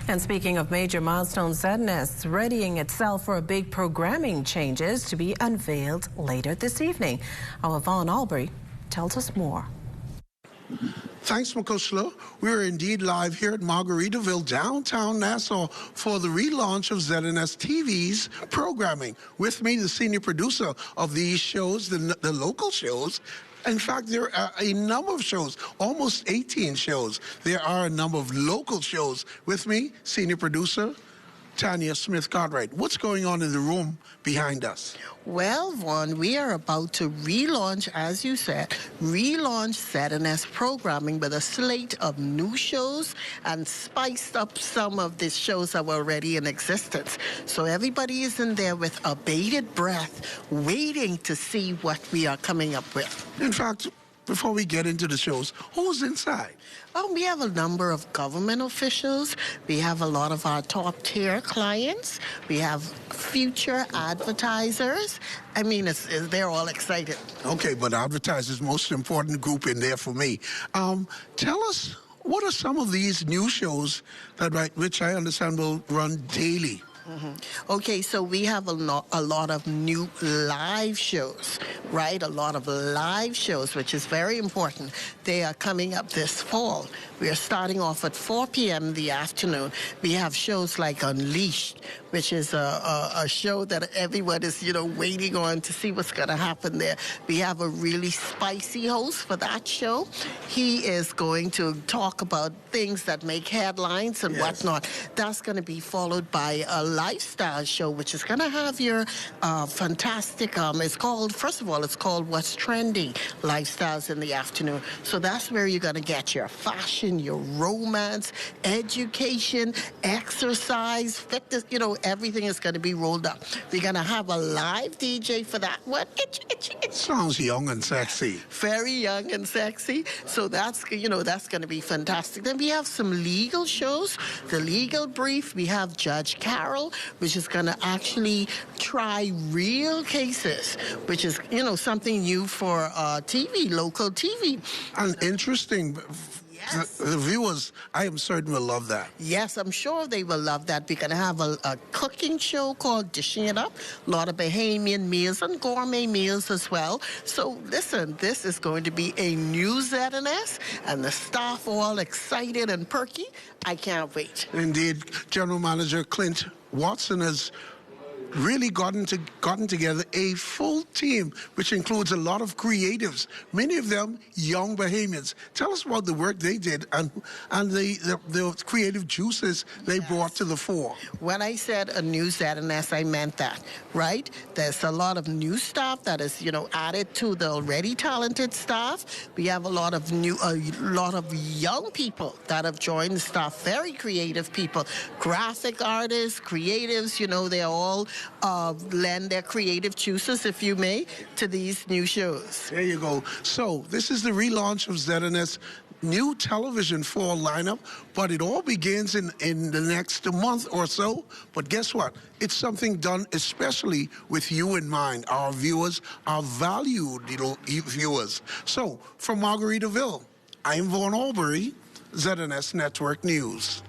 And speaking of major milestones, ZNS readying itself for a big programming changes to be unveiled later this evening. Our Vaughn Albury tells us more. Thanks, Makushla. We're indeed live here at Margaritaville, downtown Nassau, for the relaunch of ZNS TV's programming. With me, the senior producer of these shows, the local shows. In fact, there are a number of shows, almost 18 shows. There are a number of local shows. With me, senior producer Tanya Smith-Cartwright. What's going on in the room behind us? Well, Vaughn, we are about to relaunch, as you said, relaunch ZNS programming with a slate of new shows and spiced up some of the shows that were already in existence. So everybody is in there with a bated breath, waiting to see what we are coming up with. In fact, before we get into the shows, who's inside? Oh, we have a number of government officials. We have a lot of our top-tier clients. We have future advertisers. I mean, they're all excited. Okay, but advertisers, most important group in there for me. Tell us, what are some of these new shows which I understand will run daily? Okay, so we have a lot of new live shows, right? A lot of live shows, which is very important. They are coming up this fall. We are starting off at 4 p.m. in the afternoon. We have shows like Unleashed, which is a show that everyone is, waiting on to see what's going to happen there. We have a really spicy host for that show. He is going to talk about things that make headlines and whatnot. That's going to be followed by a lifestyle show, which is going to have your fantastic, first of all, it's called What's Trending, Lifestyles in the Afternoon. So that's where you're going to get your fashion, your romance, education, exercise, fitness, everything is going to be rolled up. We're going to have a live DJ for that one. Sounds young and sexy. Very young and sexy. So that's going to be fantastic. Then we have some legal shows. The Legal Brief, we have Judge Carol, which is going to actually try real cases, which is, something new for TV, local TV. And interesting. Yes. The viewers, I am certain, will love that. Yes, I'm sure they will love that. We're going to have a cooking show called Dishing It Up. A lot of Bahamian meals and gourmet meals as well. So listen, this is going to be a new ZNS, and the staff are all excited and perky. I can't wait. Indeed, General Manager Clint Watson has really gotten together a full team, which includes a lot of creatives, many of them young Bahamians. Tell us about the work they did and the creative juices they brought to the fore. When I said a new ZNS, I meant that, right? There's a lot of new staff that is, added to the already talented staff. We have a lot of young people that have joined the staff, very creative people, graphic artists, creatives, they're all lend their creative juices, if you may, to these new shows. There you go. So this is the relaunch of ZNS new television fall lineup, but it all begins in the next month or so. But guess what? It's something done especially with you in mind, our viewers, our valued viewers. So from Margaritaville, I'm Vaughn Albury, ZNS Network News.